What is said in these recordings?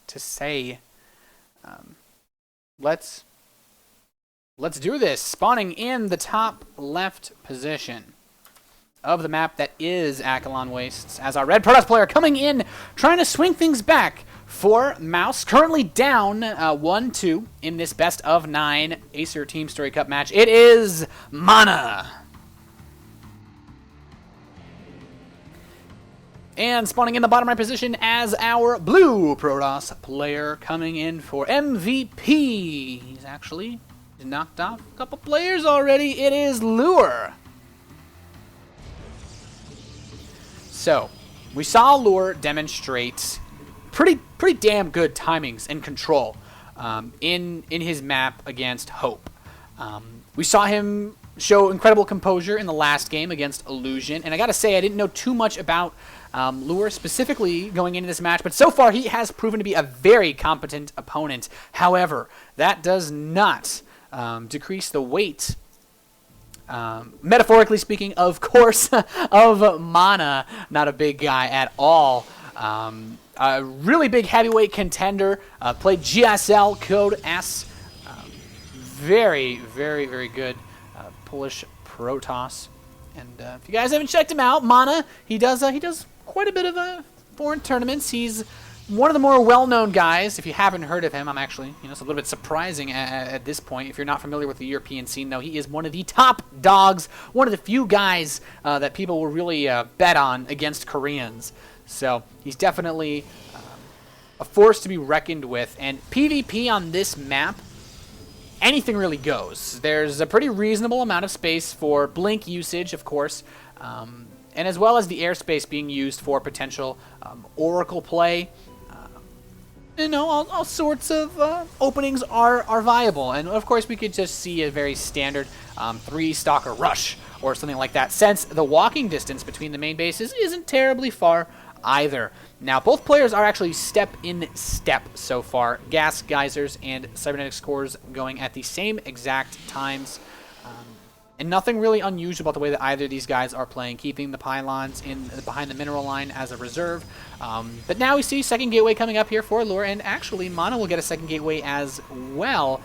to say. Let's do this. Spawning in the top left position of the map that is Acheron Wastes, as our red Protoss player coming in, trying to swing things back for Mouz, currently down 1-2 in this best of 9 Acer TeamStory Cup match. It is MaNa. And spawning in the bottom right position as our blue Protoss player coming in for MVP. He's actually knocked off a couple players already. It is Lure. So, we saw Lure demonstrate pretty damn good timings and control in his map against Hope. We saw him show incredible composure in the last game against Illusion, and I gotta say, I didn't know too much about Lure specifically going into this match, but so far he has proven to be a very competent opponent. However, that does not decrease the weight, metaphorically speaking, of course, of MaNa. Not a big guy at all. A really big heavyweight contender. Played GSL Code S. Very good Polish Protoss. And if you guys haven't checked him out, MaNa, he does quite a bit of foreign tournaments. He's one of the more well-known guys. If you haven't heard of him, I'm actually, it's a little bit surprising at this point. If you're not familiar with the European scene, though, he is one of the top dogs, one of the few guys that people will really bet on against Koreans. So he's definitely a force to be reckoned with. And PvP on this map, anything really goes. There's a pretty reasonable amount of space for blink usage, of course, and as well as the airspace being used for potential oracle play. All sorts of openings are viable. And, of course, we could just see a very standard 3-stalker rush or something like that, since the walking distance between the main bases isn't terribly far either. Now, both players are actually step in step so far. Gas geysers and cybernetic scores going at the same exact times. And nothing really unusual about the way that either of these guys are playing, keeping the pylons behind the mineral line as a reserve. But now we see second gateway coming up here for Lure, and actually MaNa will get a second gateway as well.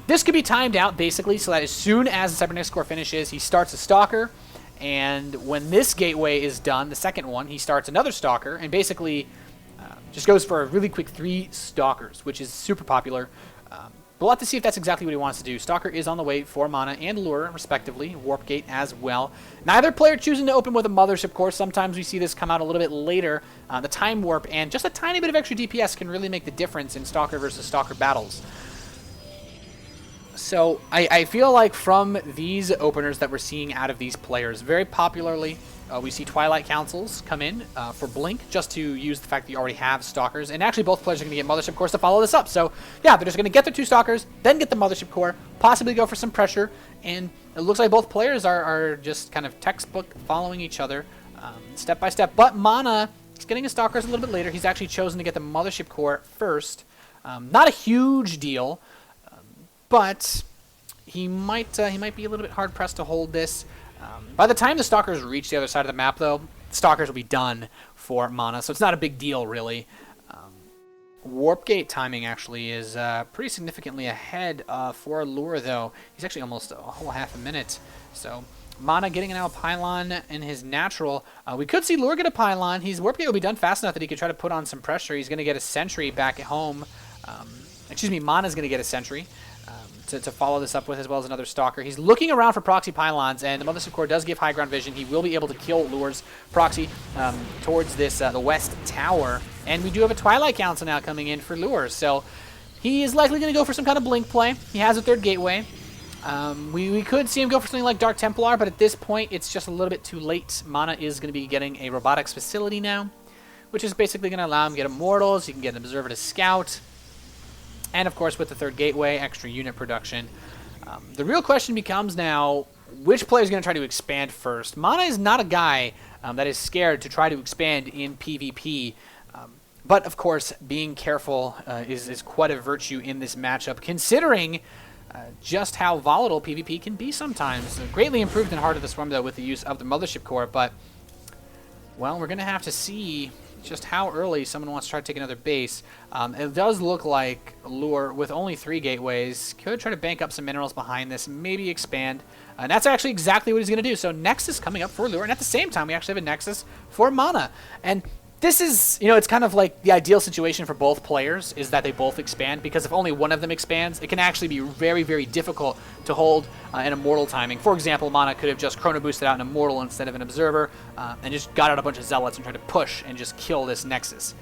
This could be timed out, basically, so that as soon as the cybernetic score finishes, he starts a stalker. And when this gateway is done, the second one, he starts another stalker, and basically just goes for a really quick 3 stalkers, which is super popular. We'll have to see if that's exactly what he wants to do. Stalker is on the way for MaNa and Lure, respectively. Warp Gate as well. Neither player choosing to open with a Mothership Core. Sometimes we see this come out a little bit later. The Time Warp and just a tiny bit of extra DPS can really make the difference in Stalker versus Stalker battles. So I feel like from these openers that we're seeing out of these players, very popularly, we see Twilight Councils come in for Blink, just to use the fact that you already have Stalkers. And actually both players are going to get Mothership Cores to follow this up. So yeah, they're just going to get their 2 Stalkers, then get the Mothership Core, possibly go for some pressure. And it looks like both players are just kind of textbook following each other step by step. But MaNa is getting his Stalkers a little bit later. He's actually chosen to get the Mothership Core first. Not a huge deal. But he might be a little bit hard-pressed to hold this. By the time the Stalkers reach the other side of the map, though, the Stalkers will be done for MaNa, so it's not a big deal, really. Warp Gate timing, actually, is pretty significantly ahead for Lure, though. He's actually almost a whole half a minute. So MaNa getting an out pylon in his natural. We could see Lure get a pylon. His Warp Gate will be done fast enough that he could try to put on some pressure. He's going to get a sentry back at home. MaNa's going to get a sentry. To follow this up with, as well as another Stalker. He's looking around for proxy pylons, and the Mothership Core does give high ground vision. He will be able to kill Lure's proxy towards this the west tower. And we do have a Twilight Council now coming in for Lure, so he is likely going to go for some kind of blink play. He has a 3rd gateway. We could see him go for something like Dark Templar, but at this point, it's just a little bit too late. MaNa is going to be getting a robotics facility now, which is basically going to allow him to get Immortals. He can get an Observer to scout. And, of course, with the 3rd gateway, extra unit production. The real question becomes now, which player is going to try to expand first? MaNa is not a guy that is scared to try to expand in PvP. But, of course, being careful is quite a virtue in this matchup, considering just how volatile PvP can be sometimes. Greatly improved in Heart of the Swarm, though, with the use of the Mothership Core. But, well, we're going to have to see just how early someone wants to try to take another base. It does look like Lure, with only 3 gateways, could try to bank up some minerals behind this, maybe expand. And that's actually exactly what he's going to do. So Nexus coming up for Lure, and at the same time, we actually have a Nexus for MaNa. And this is, you know, it's kind of like the ideal situation for both players is that they both expand, because if only one of them expands, it can actually be very, very difficult to hold an Immortal timing. For example, MaNa could have just Chrono Boosted out an Immortal instead of an Observer and just got out a bunch of Zealots and tried to push and just kill this Nexus.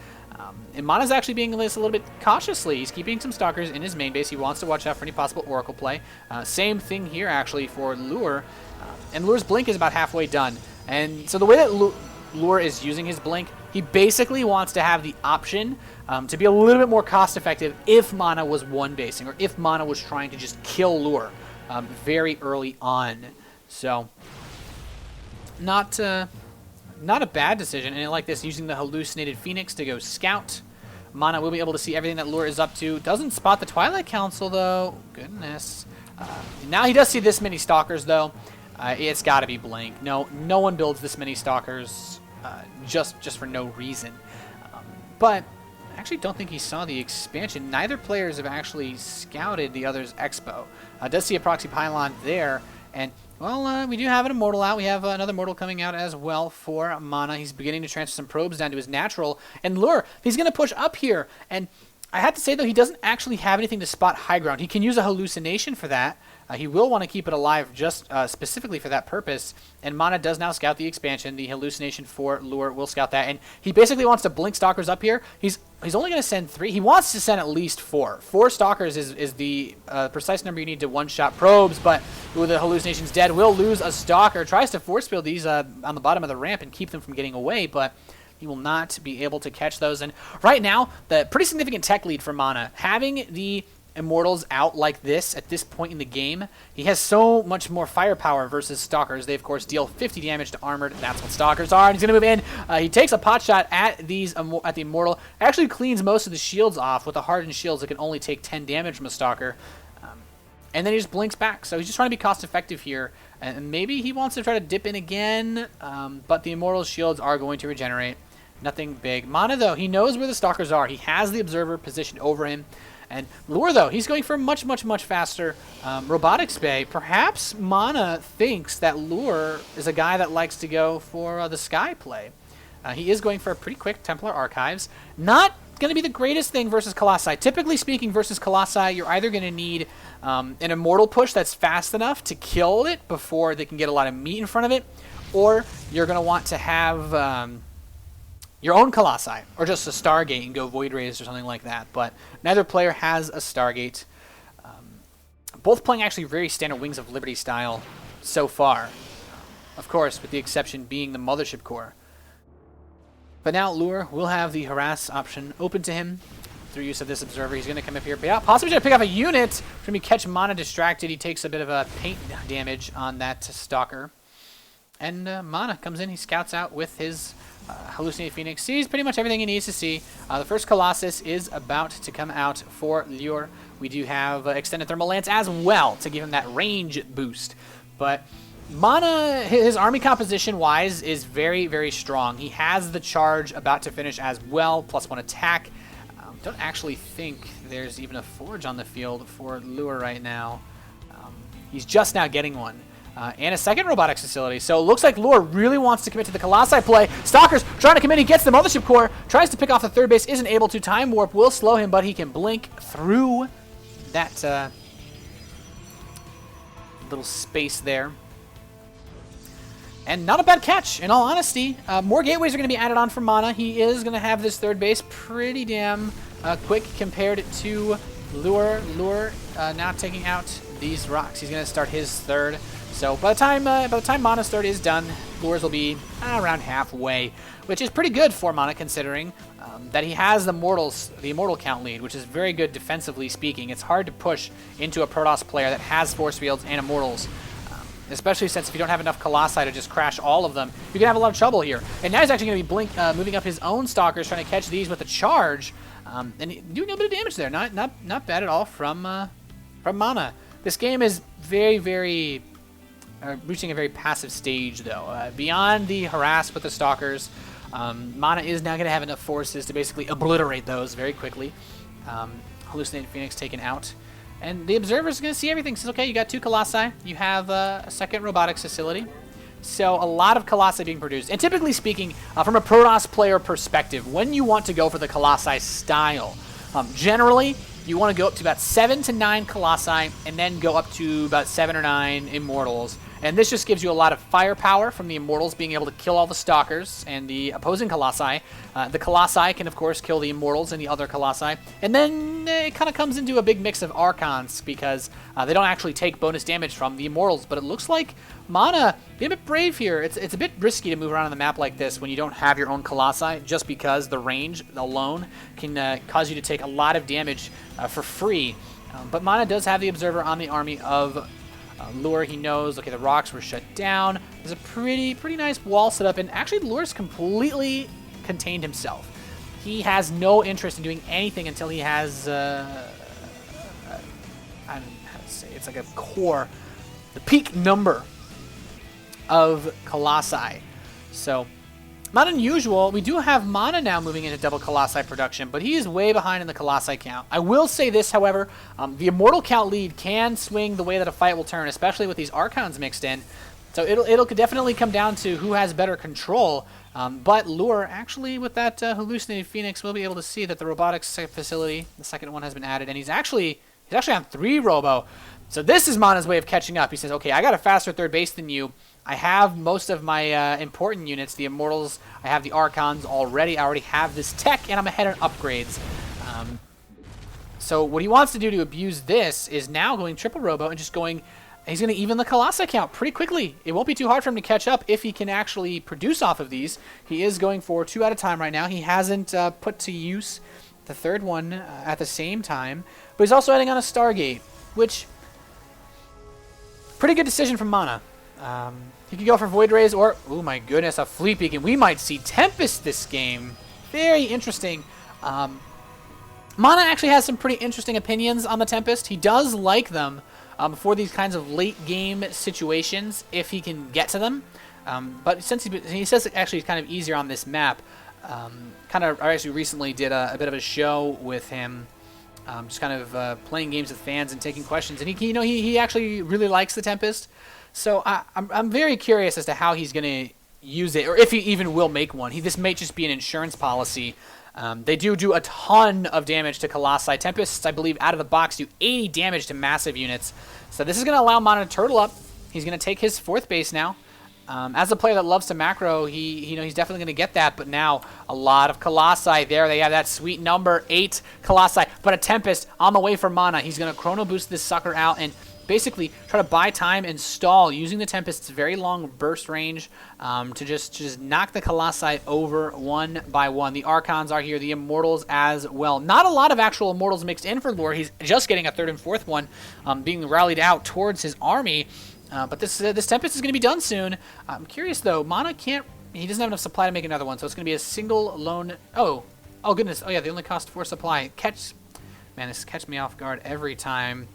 And MaNa's actually being this a little bit cautiously. He's keeping some Stalkers in his main base. He wants to watch out for any possible Oracle play. Same thing here, actually, for Lure. And Lure's Blink is about halfway done. And so the way that Lure is using his Blink, he basically wants to have the option to be a little bit more cost-effective if MaNa was one-basing, or if MaNa was trying to just kill Lure very early on. So, not a bad decision. And like this, using the Hallucinated Phoenix to go scout. MaNa will be able to see everything that Lure is up to. Doesn't spot the Twilight Council, though. Goodness. Now he does see this many Stalkers, though. It's got to be Blink. No one builds this many Stalkers just for no reason. But I actually don't think he saw the expansion. Neither players have actually scouted the other's Expo. Does see a Proxy Pylon there. And, well, we do have an Immortal out. We have another Immortal coming out as well for MaNa. He's beginning to transfer some probes down to his natural. And Lure, he's going to push up here. And I have to say, though, he doesn't actually have anything to spot high ground. He can use a hallucination for that. He will want to keep it alive just specifically for that purpose. And MaNa does now scout the expansion. The hallucination for Lure will scout that. And he basically wants to blink Stalkers up here. He's only going to send 3. He wants to send at least 4. 4 Stalkers is the precise number you need to one-shot probes. But with the hallucinations dead, will lose a Stalker. Tries to force field these on the bottom of the ramp and keep them from getting away. But he will not be able to catch those. And right now, the pretty significant tech lead for MaNa, having the Immortals out like this at this point in the game, he has so much more firepower versus Stalkers. They, of course, deal 50 damage to Armored. That's what Stalkers are. And he's going to move in. He takes a pot shot at the Immortal. Actually cleans most of the shields off. With the hardened shields, it can only take 10 damage from a Stalker. And then he just blinks back. So he's just trying to be cost-effective here. And maybe he wants to try to dip in again. But the Immortal's shields are going to regenerate. Nothing big. MaNa, though, he knows where the Stalkers are. He has the Observer positioned over him. And Lure, though, he's going for a much, much, much faster robotics bay. Perhaps MaNa thinks that Lure is a guy that likes to go for the Sky play. He is going for a pretty quick Templar Archives. Not going to be the greatest thing versus Colossi. Typically speaking, versus Colossi, you're either going to need an Immortal push that's fast enough to kill it before they can get a lot of meat in front of it, or you're going to want to have your own Colossi, or just a Stargate and go Void Rays or something like that. But neither player has a Stargate. Both playing actually very standard Wings of Liberty style so far. Of course, with the exception being the Mothership Core. But now Lure will have the Harass option open to him through use of this Observer. He's going to come up here, but yeah, possibly going to pick up a unit. Going to catch MaNa distracted. He takes a bit of a paint damage on that Stalker. And MaNa comes in. He scouts out with his Hallucinated Phoenix. Sees pretty much everything he needs to see. The first Colossus is about to come out for Lure. We do have Extended Thermal Lance as well to give him that range boost. But MaNa, his army composition-wise, is very, very strong. He has the charge about to finish as well, +1 attack. Don't actually think there's even a Forge on the field for Lure right now. He's just now getting one. And a second robotics facility. So it looks like Lure really wants to commit to the Colossi play. Stalker's trying to commit. He gets the Mothership Core. Tries to pick off the third base. Isn't able to. Time Warp will slow him, but he can blink through that little space there. And not a bad catch, in all honesty. More gateways are going to be added on for MaNa. He is going to have this third base pretty damn quick compared to Lure. Lure now taking out these rocks. He's going to start his third. So by the time MaNa's third is done, Lure's will be around halfway, which is pretty good for MaNa considering that he has the Immortal count lead, which is very good defensively speaking. It's hard to push into a Protoss player that has Force Fields and Immortals, especially since if you don't have enough Colossi to just crash all of them, you can have a lot of trouble here. And now he's actually going to be moving up his own Stalkers, trying to catch these with a charge, and doing a bit of damage there. Not bad at all from MaNa. This game is very, very reaching a very passive stage, though. Beyond the harass with the Stalkers, MaNa is now going to have enough forces to basically obliterate those very quickly. Hallucinated Phoenix taken out. And the Observer is going to see everything. Says, okay, you got 2 Colossi. You have a second robotics facility. So a lot of Colossi being produced. And typically speaking, from a Protoss player perspective, when you want to go for the Colossi style, generally, you want to go up to about 7 to 9 Colossi and then go up to about 7 or 9 Immortals. And this just gives you a lot of firepower from the Immortals being able to kill all the Stalkers and the opposing Colossi. The Colossi can, of course, kill the Immortals and the other Colossi. And then it kind of comes into a big mix of Archons because they don't actually take bonus damage from the Immortals. But it looks like MaNa being a bit brave here. It's a bit risky to move around on the map like this when you don't have your own Colossi, just because the range alone can cause you to take a lot of damage for free. But MaNa does have the Observer on the army of Lure. He knows, okay, the rocks were shut down. There's a pretty nice wall set up, and actually Lure's completely contained himself. He has no interest in doing anything until he has, I don't know how to say, it's like a core, the peak number of Colossi. So, not unusual. We do have MaNa now moving into double Colossi production, but he is way behind in the Colossi count. I will say this, however, the Immortal count lead can swing the way that a fight will turn, especially with these Archons mixed in. So it'll definitely come down to who has better control. But Lure, actually, with that Hallucinated Phoenix, we'll be able to see that the robotics facility, the second one, has been added, and he's actually on 3 Robo. So this is MaNa's way of catching up. He says, okay, I got a faster third base than you. I have most of my important units, the Immortals. I have the Archons already. I already have this tech, and I'm ahead on upgrades. So what he wants to do to abuse this is now going triple Robo and just going... He's going to even the Colossi count pretty quickly. It won't be too hard for him to catch up if he can actually produce off of these. He is going for 2 at a time right now. He hasn't put to use the third one at the same time. But he's also adding on a Stargate, which... Pretty good decision from MaNa. He could go for Void Rays or, oh my goodness, a Fleet Beacon. We might see Tempest this game. Very interesting. MaNa actually has some pretty interesting opinions on the Tempest. He does like them for these kinds of late game situations if he can get to them. But since he says it actually is kind of easier on this map, I actually recently did a bit of a show with him. Just kind of playing games with fans and taking questions, and he actually really likes the Tempest. So I'm very curious as to how he's going to use it, or if he even will make one. This may just be an insurance policy. They do a ton of damage to Colossi. Tempests, I believe, out of the box do 80 damage to massive units. So this is going to allow MaNa to turtle up. He's going to take his 4th base now. As a player that loves to macro, he's definitely going to get that. But now a lot of Colossi there. They have that sweet number 8 Colossi, but a Tempest on the way for MaNa. He's going to chrono boost this sucker out and basically try to buy time and stall using the Tempest's very long burst range to just knock the Colossi over one by one. The Archons are here, the Immortals as well. Not a lot of actual Immortals mixed in for Lure. He's just getting a 3rd and 4th one being rallied out towards his army. But this Tempest is going to be done soon. I'm curious, though. MaNa can't... He doesn't have enough supply to make another one, so it's going to be a single lone... Oh, goodness. Oh, yeah, they only cost 4 supply. Man, this catch me off guard every time.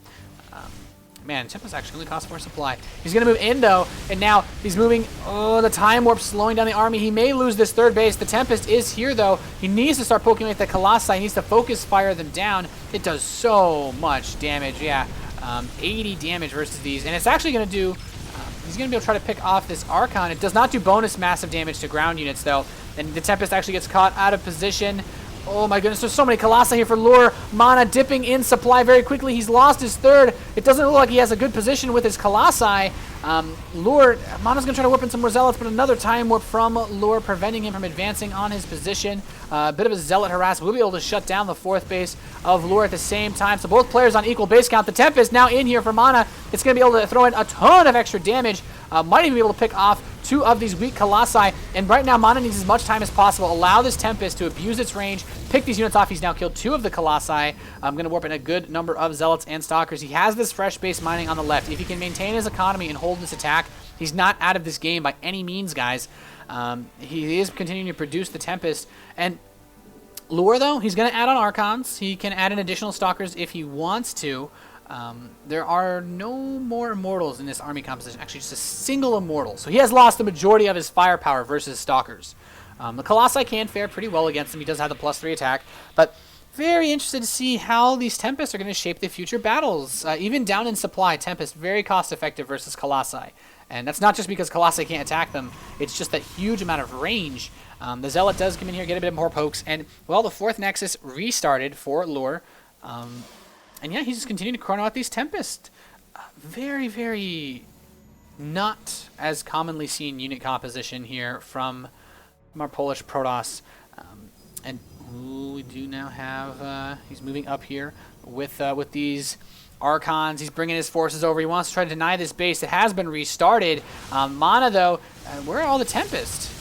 Man, Tempest actually only costs 4 supply. He's going to move in, though, and now he's moving... Oh, the Time Warp slowing down the army. He may lose this 3rd base. The Tempest is here, though. He needs to start poking at the Colossi. He needs to focus fire them down. It does so much damage, yeah. 80 damage versus these, and it's actually going to do... he's going to be able to try to pick off this Archon. It does not do bonus massive damage to ground units, though, and the Tempest actually gets caught out of position. Oh my goodness, there's so many Colossi here for Lure. MaNa dipping in supply very quickly. He's lost his 3rd. It doesn't look like he has a good position with his Colossi. Lure, MaNa's going to try to whip in some more Zealots, but another Time Warp from Lure, preventing him from advancing on his position. A bit of a Zealot harass. We'll be able to shut down the 4th base of Lure at the same time. So both players on equal base count. The Tempest now in here for MaNa. It's going to be able to throw in a ton of extra damage. Might even be able to pick off 2 of these weak Colossi. And right now, MaNa needs as much time as possible. Allow this Tempest to abuse its range. Pick these units off. He's now killed 2 of the Colossi. I'm going to warp in a good number of Zealots and Stalkers. He has this fresh base mining on the left. If he can maintain his economy and hold this attack, he's not out of this game by any means, guys. He is continuing to produce the Tempest. And Lure, though, he's going to add on Archons. He can add in additional Stalkers if he wants to. There are no more Immortals in this army composition. Actually, just a single Immortal. So he has lost the majority of his firepower versus Stalkers. The Colossi can fare pretty well against him. He does have the +3 attack, but very interested to see how these Tempests are going to shape the future battles. Even down in supply, Tempest very cost-effective versus Colossi. And that's not just because Colossi can't attack them. It's just that huge amount of range. The Zealot does come in here, get a bit more pokes. And, well, the 4th Nexus restarted for Lure. And, yeah, he's just continuing to chrono out these Tempest. Very, very not as commonly seen unit composition here from our Polish Protoss. And we do now have, he's moving up here with these Archons. He's bringing his forces over. He wants to try to deny this base. It has been restarted. MaNa, though, where are all the Tempest?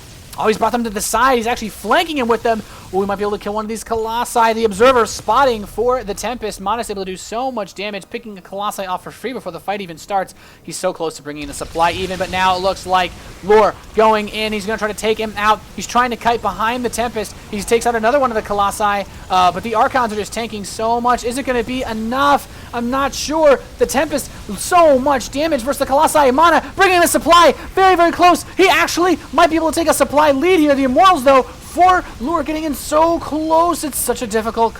Oh, he's brought them to the side. He's actually flanking him with them. Oh, we might be able to kill one of these Colossi. The Observer spotting for the Tempest. MaNa's able to do so much damage, picking a Colossi off for free before the fight even starts. He's so close to bringing the supply even, but now it looks like Lure going in. He's going to try to take him out. He's trying to kite behind the Tempest. He takes out another one of the Colossi, but the Archons are just tanking so much. Is it going to be enough? I'm not sure. The Tempest, so much damage versus the Colossi. MaNa bringing the supply very, very close. He actually might be able to take a supply lead here. The Immortals, though, for Lure getting in so close. It's such a difficult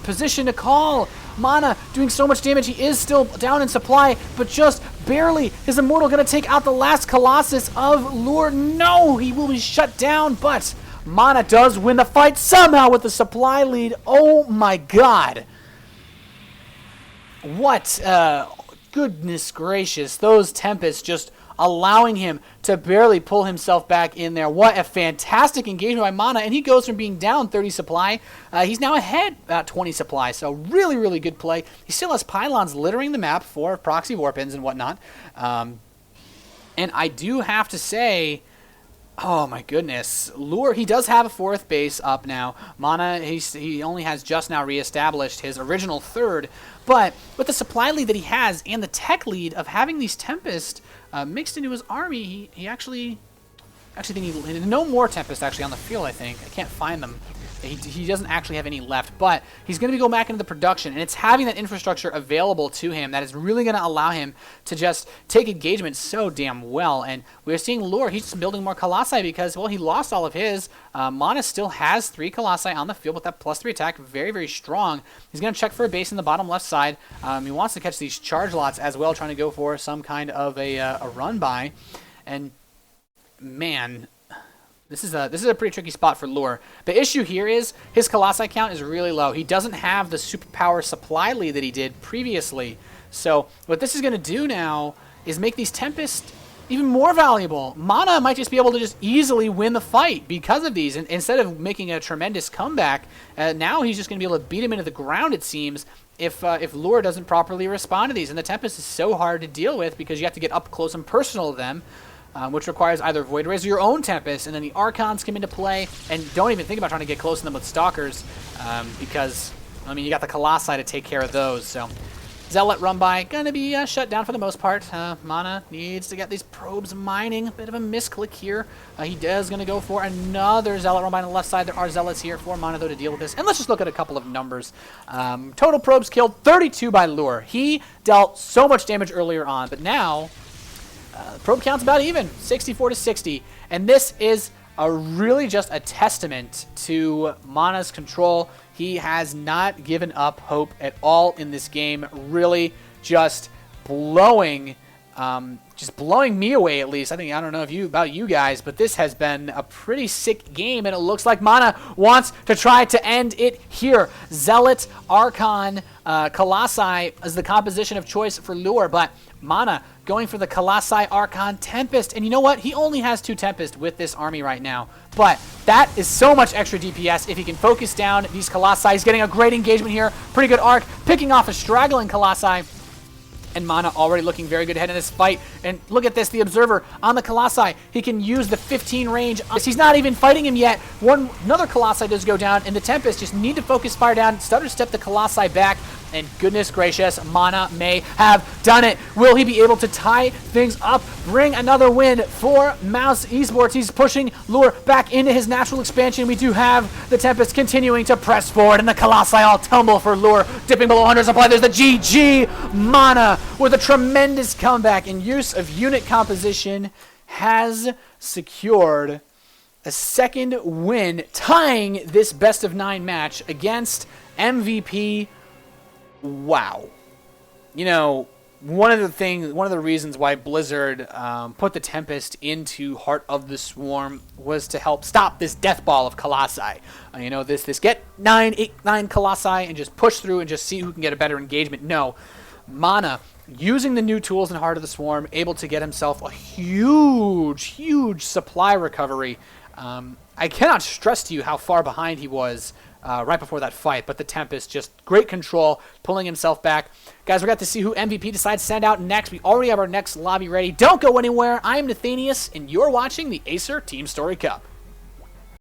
position to call. MaNa doing so much damage. He is still down in supply, but just barely. His Immortal going to take out the last Colossus of Lure. No, he will be shut down, but MaNa does win the fight somehow with the supply lead. Oh my god. What, goodness gracious, those Tempests just allowing him to barely pull himself back in there. What a fantastic engagement by MaNa, and he goes from being down 30 supply, he's now ahead about 20 supply, so really, really good play. He still has pylons littering the map for proxy warpins and whatnot, and I do have to say, oh my goodness, Lure, he does have a 4th base up now. MaNa, he only has just now reestablished his original 3rd, but with the supply lead that he has and the tech lead of having these Tempest mixed into his army, he actually think he no more Tempest actually on the field. I think I can't find them. He doesn't actually have any left, but he's going to go back into the production, and it's having that infrastructure available to him that is really going to allow him to just take engagement so damn well. And we're seeing Lure, he's just building more Colossi because, well, he lost all of his. MaNa still has 3 Colossi on the field with that +3 attack, very, very strong. He's going to check for a base in the bottom left side. He wants to catch these charge lots as well, trying to go for some kind of a run by. And man, this is a pretty tricky spot for Lure. The issue here is his Colossi count is really low. He doesn't have the superpower supply lead that he did previously. So what this is going to do now is make these Tempest even more valuable. MaNa might just be able to just easily win the fight because of these. And instead of making a tremendous comeback, now he's just going to be able to beat him into the ground, it seems, if Lure doesn't properly respond to these. And the Tempest is so hard to deal with because you have to get up close and personal to them. Which requires either Void Rays or your own Tempest, and then the Archons come into play, and don't even think about trying to get close to them with Stalkers, because, I mean, you got the Colossi to take care of those, so Zealot run by, gonna be shut down for the most part. MaNa needs to get these probes mining, a bit of a misclick here. He is gonna go for another Zealot run by on the left side. There are Zealots here for MaNa, though, to deal with this, and let's just look at a couple of numbers. Total probes killed, 32 by Lure. He dealt so much damage earlier on, but now probe count's about even, 64 to 60. And this is really just a testament to MaNa's control. He has not given up hope at all in this game. Really just blowing me away, at least. I don't know about you guys, but this has been a pretty sick game, and it looks like MaNa wants to try to end it here. Zealot, Archon, Colossi is the composition of choice for Lure, but MaNa going for the Colossi, Archon, Tempest. And you know what? He only has 2 Tempest with this army right now. But that is so much extra DPS if he can focus down these Colossi. He's getting a great engagement here. Pretty good arc. Picking off a straggling Colossi. And MaNa already looking very good ahead in this fight. And look at this, the Observer on the Colossi. He can use the 15 range. He's not even fighting him yet. Another Colossi does go down, and the Tempest just need to focus fire down, stutter step the Colossi back. And goodness gracious, MaNa may have done it. Will he be able to tie things up, bring another win for Mouz Esports? He's pushing Lure back into his natural expansion. We do have the Tempest continuing to press forward, and the Colossi all tumble for Lure, dipping below 100 supply. There's the GG. MaNa with a tremendous comeback and use of unit composition has secured a second win, tying this best of 9 match against MVP. Wow. You know, one of the reasons why Blizzard put the Tempest into Heart of the Swarm was to help stop this death ball of Colossi. You know, this get 9 Colossi and just push through and just see who can get a better engagement. No, MaNa, using the new tools in Heart of the Swarm, able to get himself a huge supply recovery. I cannot stress to you how far behind he was right before that fight, but the Tempest, just great control, pulling himself back. Guys, we got to see who MVP decides to send out next. We already have our next lobby ready. Don't go anywhere. I am Nathanias, and you're watching the Acer TeamStory Cup.